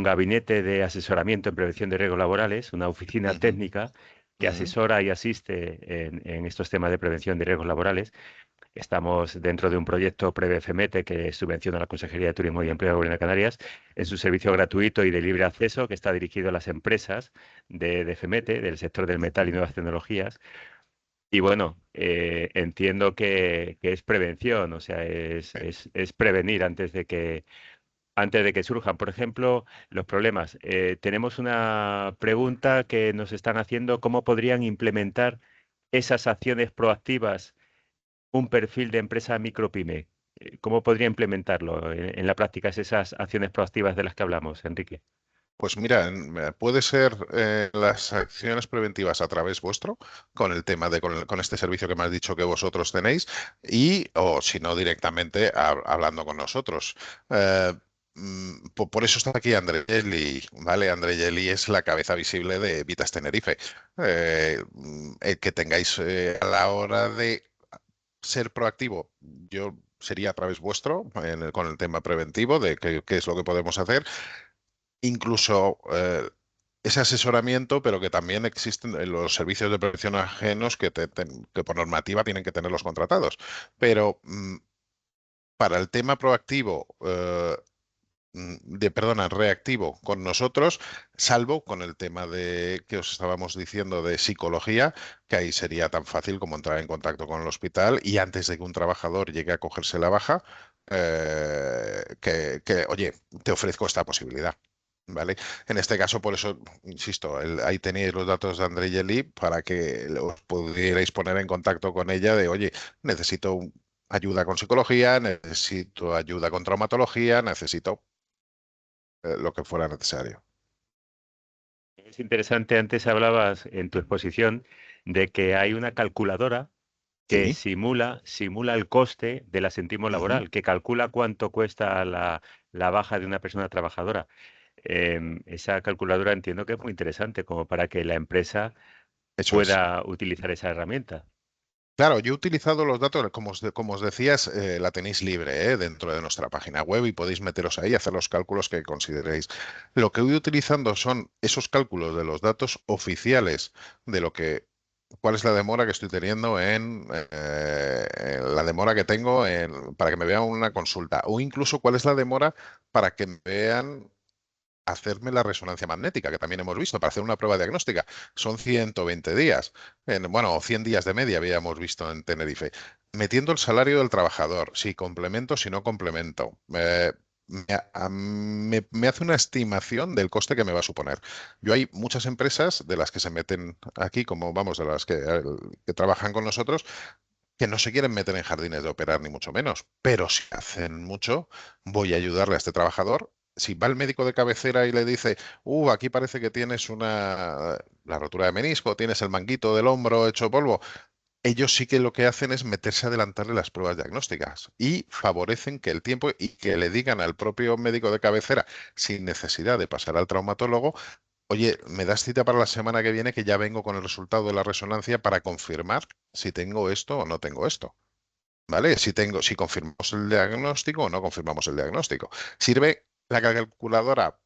[SPEAKER 1] gabinete de asesoramiento en prevención de riesgos laborales, una oficina
[SPEAKER 2] Ujú,
[SPEAKER 1] técnica que
[SPEAKER 2] ujú,
[SPEAKER 1] asesora y asiste en estos temas de prevención de riesgos laborales. Estamos dentro de un proyecto Preve FEMETE que subvenciona la Consejería de Turismo y Empleo del Gobierno de Canarias en su servicio gratuito y de libre acceso que está dirigido a las empresas de FEMETE, del sector del metal y nuevas tecnologías. Y bueno, entiendo que es prevención, o sea, es prevenir antes de que surjan, por ejemplo, los problemas. Tenemos una pregunta que nos están haciendo, ¿cómo podrían implementar esas acciones proactivas un perfil de empresa micropyme? ¿Cómo podría implementarlo en la práctica esas acciones proactivas de las que hablamos, Enrique?
[SPEAKER 2] Pues mira, puede ser las acciones preventivas a través vuestro, con el tema de con este servicio que me has dicho que vosotros tenéis, y o si no directamente hablando con nosotros. Eh, por eso está aquí André Gelli, ¿vale? André Gelli es la cabeza visible de Vitas Tenerife. El que tengáis a la hora de ser proactivo, yo sería a través vuestro con el tema preventivo de qué es lo que podemos hacer. Incluso ese asesoramiento, pero que también existen en los servicios de prevención ajenos que por normativa tienen que tenerlos contratados. Pero para el tema proactivo, perdona, reactivo con nosotros, salvo con el tema de que os estábamos diciendo de psicología, que ahí sería tan fácil como entrar en contacto con el hospital y antes de que un trabajador llegue a cogerse la baja, oye, te ofrezco esta posibilidad. ¿Vale? En este caso, por eso, insisto, ahí tenéis los datos de André Gelli para que os pudierais poner en contacto con ella de, oye, necesito ayuda con psicología, necesito ayuda con traumatología, necesito lo que fuera necesario.
[SPEAKER 1] Es interesante, antes hablabas en tu exposición de que hay una calculadora que
[SPEAKER 2] Sí.
[SPEAKER 1] simula el coste del asentismo
[SPEAKER 2] Ujú.
[SPEAKER 1] laboral, que calcula cuánto cuesta la baja de una persona trabajadora. Esa calculadora entiendo que es muy interesante como para que la empresa
[SPEAKER 2] Eso es.
[SPEAKER 1] pueda utilizar esa herramienta.
[SPEAKER 2] Claro, yo he utilizado los datos, como os decías, la tenéis libre, dentro de nuestra página web y podéis meteros ahí y hacer los cálculos que consideréis. Lo que voy utilizando son esos cálculos de los datos oficiales de cuál es la demora que estoy teniendo la demora que tengo para que me vean una consulta o incluso cuál es la demora para que me vean hacerme la resonancia magnética, que también hemos visto, para hacer una prueba diagnóstica. Son 120 días. Bueno, 100 días de media habíamos visto en Tenerife. Metiendo el salario del trabajador, si complemento, si no complemento. Me hace una estimación del coste que me va a suponer. Yo hay muchas empresas de las que se meten aquí, como vamos, de las que trabajan con nosotros, que no se quieren meter en jardines de operar, ni mucho menos. Pero si hacen mucho, voy a ayudarle a este trabajador. Si va el médico de cabecera y le dice, aquí parece que tienes la rotura de menisco, tienes el manguito del hombro hecho polvo, ellos sí que lo que hacen es meterse a adelantarle las pruebas diagnósticas y favorecen que el tiempo y que le digan al propio médico de cabecera, sin necesidad de pasar al traumatólogo, oye, me das cita para la semana que viene que ya vengo con el resultado de la resonancia para confirmar si tengo esto o no tengo esto. ¿Vale? Si confirmamos el diagnóstico o no confirmamos el diagnóstico. Sirve la calculadora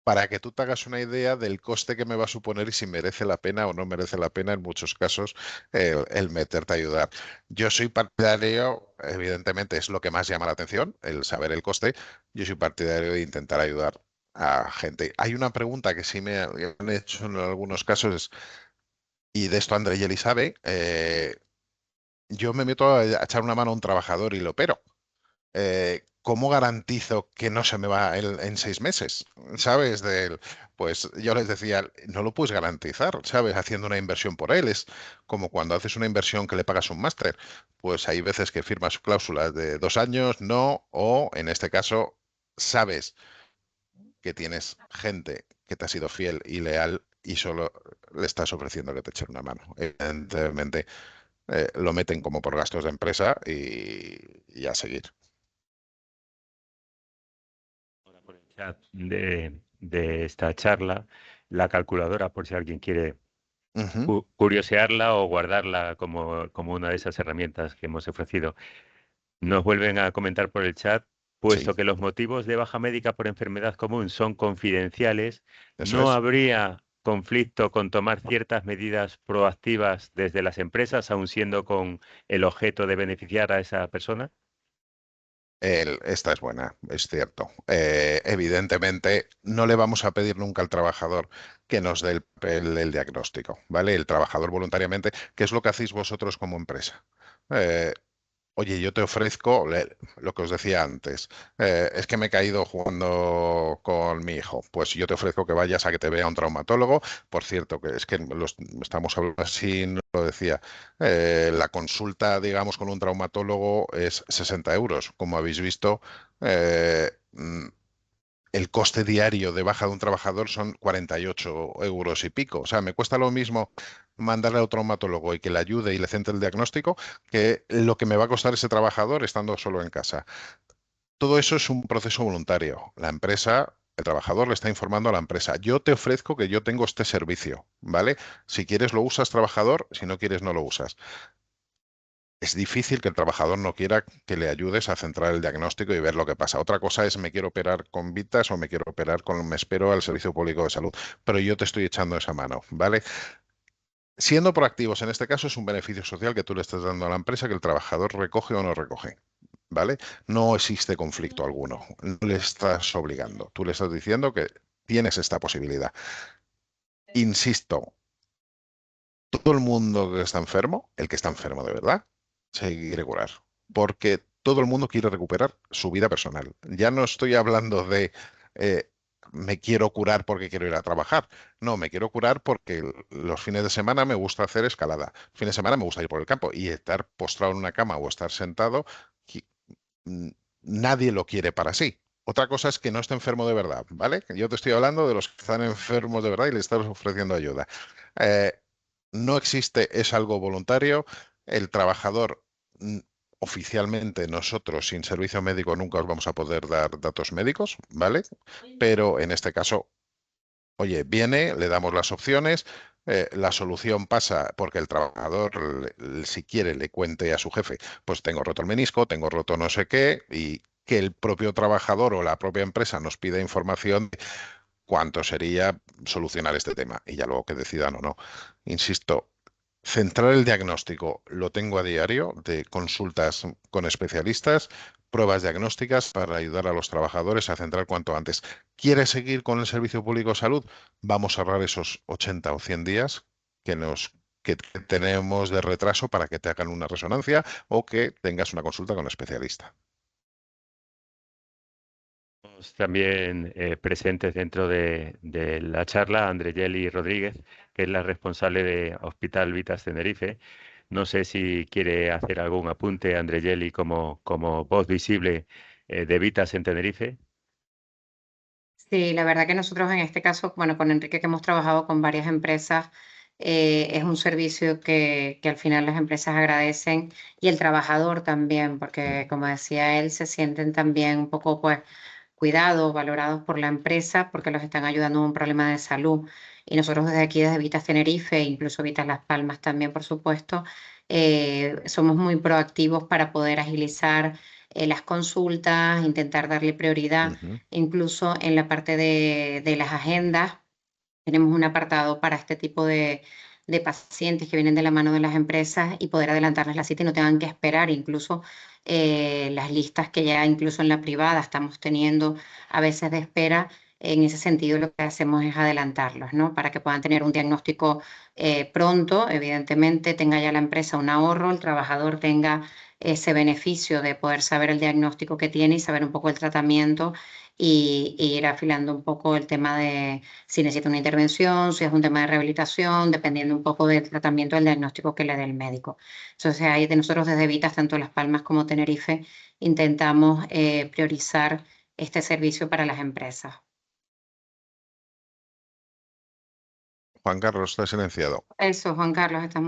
[SPEAKER 2] para que tú te hagas una idea del coste que me va a suponer y si merece la pena o no merece la pena en muchos casos el meterte a ayudar. Yo soy partidario, evidentemente es lo que más llama la atención, el saber el coste. Yo soy partidario de intentar ayudar a gente. Hay una pregunta que sí me han hecho en algunos casos, y de esto André Yeli sabe, yo me meto a echar una mano a un trabajador y lo opero. ¿Cómo garantizo que no se me va en 6 meses? ¿Sabes? Pues yo les decía, no lo puedes garantizar, ¿sabes? Haciendo una inversión por él. Es como cuando haces una inversión que le pagas un máster. Pues hay veces que firmas cláusulas de 2 años, no, o en este caso, sabes que tienes gente que te ha sido fiel y leal y solo le estás ofreciendo que te echen una mano. Evidentemente, lo meten como por gastos de empresa y a seguir.
[SPEAKER 1] Ahora por el chat de esta charla, la calculadora, por si alguien quiere
[SPEAKER 2] Ujú.
[SPEAKER 1] curiosearla o guardarla como una de esas herramientas que hemos ofrecido. Nos vuelven a comentar por el chat,
[SPEAKER 2] Sí,
[SPEAKER 1] puesto que los motivos de baja médica por enfermedad común son confidenciales,
[SPEAKER 2] eso
[SPEAKER 1] no
[SPEAKER 2] es.
[SPEAKER 1] habría conflicto con tomar ciertas medidas proactivas desde las empresas, aun siendo con el objeto de beneficiar a esa persona?
[SPEAKER 2] Esta es buena, es cierto. Evidentemente, no le vamos a pedir nunca al trabajador que nos dé el diagnóstico, ¿vale? El trabajador voluntariamente, ¿qué es lo que hacéis vosotros como empresa? Eh, Oye, yo te ofrezco lo que os decía antes. Es que me he caído jugando con mi hijo. Pues yo te ofrezco que vayas a que te vea un traumatólogo. Por cierto, que es que estamos hablando así, no lo decía. La consulta, digamos, con un traumatólogo es 60 euros. Como habéis visto, el coste diario de baja de un trabajador son 48 euros y pico. O sea, me cuesta lo mismo mandarle a un traumatólogo y que le ayude y le centre el diagnóstico que lo que me va a costar ese trabajador estando solo en casa. Todo eso es un proceso voluntario. La empresa, el trabajador le está informando a la empresa. Yo te ofrezco que yo tengo este servicio, ¿vale? Si quieres lo usas, trabajador, si no quieres no lo usas. Es difícil que el trabajador no quiera que le ayudes a centrar el diagnóstico y ver lo que pasa. Otra cosa es me quiero operar con Vitas o me quiero operar con, me espero al Servicio Público de Salud, pero yo te estoy echando esa mano, ¿vale? Siendo proactivos en este caso es un beneficio social que tú le estás dando a la empresa que el trabajador recoge o no recoge, ¿vale? No existe conflicto alguno, no le estás obligando, tú le estás diciendo que tienes esta posibilidad. Insisto, todo el mundo que está enfermo, el que está enfermo de verdad, se quiere curar. Porque todo el mundo quiere recuperar su vida personal. Ya no estoy hablando de eh, me quiero curar porque quiero ir a trabajar. No, me quiero curar porque los fines de semana me gusta hacer escalada. Los fines de semana me gusta ir por el campo y estar postrado en una cama o estar sentado, qui- mm, nadie lo quiere para sí. Otra cosa es que no esté enfermo de verdad, ¿vale? Yo te estoy hablando de los que están enfermos de verdad y le estás ofreciendo ayuda. Eh, no existe, es algo voluntario. El trabajador, mm, oficialmente nosotros sin servicio médico nunca os vamos a poder dar datos médicos, ¿vale? Pero en este caso, oye, viene, le damos las opciones. La solución pasa porque el trabajador, si quiere, le cuente a su jefe, pues tengo roto el menisco, tengo roto no sé qué, y que el propio trabajador o la propia empresa nos pida información de cuánto sería solucionar este tema y ya luego que decidan o no. Insisto, centrar el diagnóstico lo tengo a diario de consultas con especialistas, pruebas diagnósticas para ayudar a los trabajadores a centrar cuanto antes. ¿Quieres seguir con el Servicio Público de Salud? Vamos a ahorrar esos 80 o 100 días que nos que tenemos de retraso para que te hagan una resonancia o que tengas una consulta con un especialista.
[SPEAKER 1] También presentes dentro de la charla Andreyeli Rodríguez, que es la responsable de Hospital Vitas Tenerife. No sé si quiere hacer algún apunte, Andreyeli, como voz visible de Vitas en Tenerife.
[SPEAKER 3] Sí, la verdad que nosotros en este caso, bueno, con Enrique que hemos trabajado con varias empresas, es un servicio que al final las empresas agradecen y el trabajador también, porque como decía él, se sienten también un poco pues cuidados, valorados por la empresa porque los están ayudando en un problema de salud. Y nosotros desde aquí, desde Vitas Tenerife, incluso Vitas Las Palmas también, por supuesto, somos muy proactivos para poder agilizar las consultas, intentar darle prioridad.
[SPEAKER 2] Ujú.
[SPEAKER 3] Incluso en la parte de las agendas, tenemos un apartado para este tipo de pacientes que vienen de la mano de las empresas y poder adelantarles la cita y no tengan que esperar. Incluso las listas que ya incluso en la privada estamos teniendo a veces de espera. En ese sentido, lo que hacemos es adelantarlos, ¿no? Para que puedan tener un diagnóstico pronto, evidentemente, tenga ya la empresa un ahorro, el trabajador tenga ese beneficio de poder saber el diagnóstico que tiene y saber un poco el tratamiento y ir afilando un poco el tema de si necesita una intervención, si es un tema de rehabilitación, dependiendo un poco del tratamiento, del diagnóstico que le dé el médico. Entonces, ahí de nosotros desde Vitas, tanto Las Palmas como Tenerife, intentamos priorizar este servicio para las empresas.
[SPEAKER 2] Juan Carlos, está silenciado.
[SPEAKER 3] Eso, Juan Carlos, estás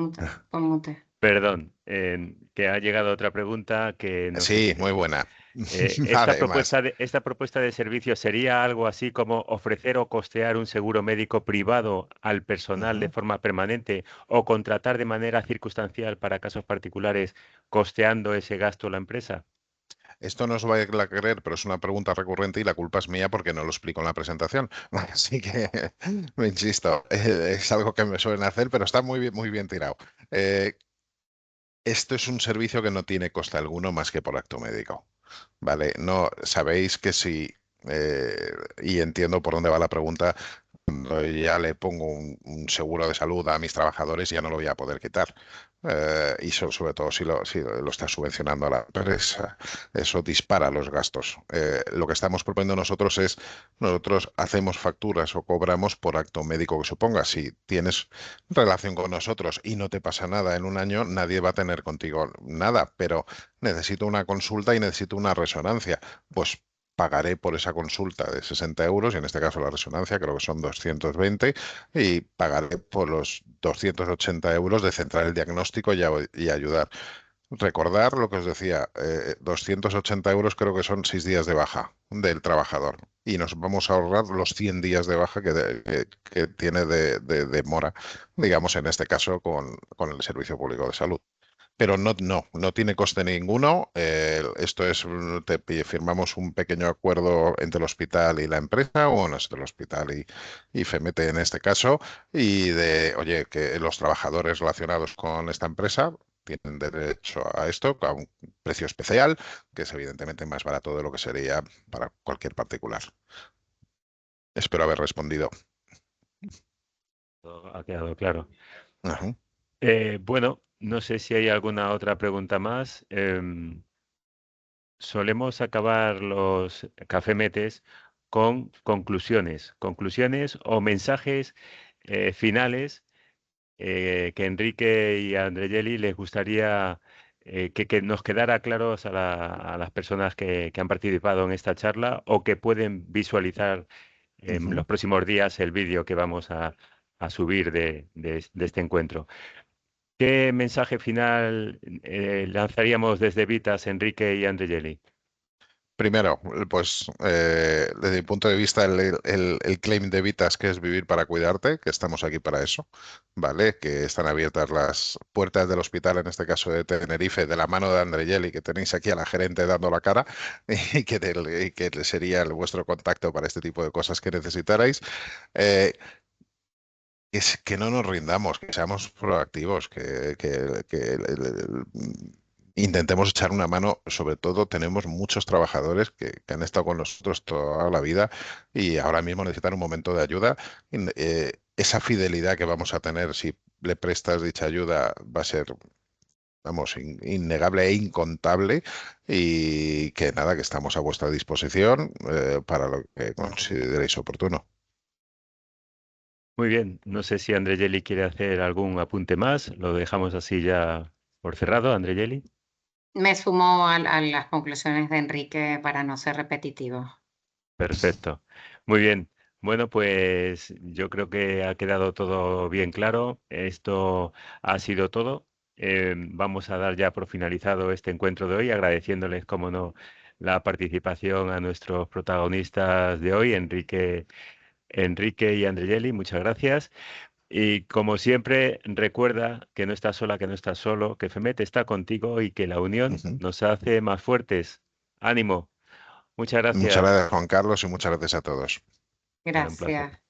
[SPEAKER 3] con mute.
[SPEAKER 1] Perdón, que ha llegado otra pregunta que no sé
[SPEAKER 2] Sí,
[SPEAKER 1] si...
[SPEAKER 2] muy buena.
[SPEAKER 1] Esta
[SPEAKER 2] Además.
[SPEAKER 1] propuesta esta propuesta de servicio sería algo así como ofrecer o costear un seguro médico privado al personal de
[SPEAKER 2] Ujú.
[SPEAKER 1] forma permanente o contratar de manera circunstancial para casos particulares costeando ese gasto la empresa.
[SPEAKER 2] Esto no os vais a creer, pero es una pregunta recurrente y la culpa es mía porque no lo explico en la presentación. Así que, me insisto, es algo que me suelen hacer, pero está muy bien tirado. Esto es un servicio que no tiene coste alguno más que por acto médico. ¿Vale? No, sabéis que si, y entiendo por dónde va la pregunta, cuando ya le pongo un seguro de salud a mis trabajadores, ya no lo voy a poder quitar. Y sobre todo si lo está subvencionando a la empresa, eso dispara los gastos. Lo que estamos proponiendo nosotros hacemos facturas o cobramos por acto médico que suponga. Si tienes relación con nosotros y no te pasa nada en un año, nadie va a tener contigo nada, pero necesito una consulta y necesito una resonancia. Pues pagaré por esa consulta de 60 euros, y en este caso la resonancia creo que son 220, y pagaré por los 280 euros de centrar el diagnóstico y ayudar. Recordar lo que os decía, 280 euros creo que son 6 días de baja del trabajador. Y nos vamos a ahorrar los 100 días de baja que tiene de demora, digamos, en este caso con el Servicio Público de Salud. Pero no tiene coste ninguno. Esto es, firmamos un pequeño acuerdo entre el hospital y la empresa, o bueno, es entre el hospital y FEMETE en este caso, y oye, que los trabajadores relacionados con esta empresa tienen derecho a esto, a un precio especial, que es evidentemente más barato de lo que sería para cualquier particular. Espero haber respondido.
[SPEAKER 1] Todo ha quedado claro.
[SPEAKER 2] Ajá.
[SPEAKER 1] Bueno, no sé si hay alguna otra pregunta más. Solemos acabar los cafemetes con conclusiones o mensajes finales que Enrique y a Andreyeli les gustaría que nos quedara claros a las personas que han participado en esta charla o que pueden visualizar en los próximos días el vídeo que vamos a subir de este encuentro. ¿Qué mensaje final lanzaríamos desde Vitas, Enrique y Andreyeli?
[SPEAKER 2] Primero, pues desde mi punto de vista, el claim de Vitas, que es vivir para cuidarte, que estamos aquí para eso, ¿vale? Que están abiertas las puertas del hospital, en este caso de Tenerife, de la mano de Andreyeli, que tenéis aquí a la gerente dando la cara, y que sería vuestro contacto para este tipo de cosas que necesitarais. Eh, que no nos rindamos, que seamos proactivos, intentemos echar una mano. Sobre todo, tenemos muchos trabajadores que han estado con nosotros toda la vida y ahora mismo necesitan un momento de ayuda. Esa fidelidad que vamos a tener si le prestas dicha ayuda va a ser, vamos, innegable e incontable, y que nada, que estamos a vuestra disposición para lo que consideréis oportuno.
[SPEAKER 1] Muy bien, no sé si Andreyeli quiere hacer algún apunte más. Lo dejamos así ya por cerrado, Andreyeli.
[SPEAKER 3] Me sumo a las conclusiones de Enrique para no ser repetitivo.
[SPEAKER 1] Perfecto. Muy bien. Bueno, pues yo creo que ha quedado todo bien claro. Esto ha sido todo. Vamos a dar ya por finalizado este encuentro de hoy, agradeciéndoles, como no, la participación a nuestros protagonistas de hoy, Enrique y Andreyeli. Muchas gracias. Y como siempre, recuerda que no estás sola, que no estás solo, que FEMET está contigo y que la unión
[SPEAKER 2] Ujú.
[SPEAKER 1] nos hace más fuertes. Ánimo. Muchas
[SPEAKER 2] Muchas
[SPEAKER 1] gracias.
[SPEAKER 2] gracias, Juan Carlos, y muchas gracias a todos.
[SPEAKER 1] Era un placer.
[SPEAKER 3] Gracias.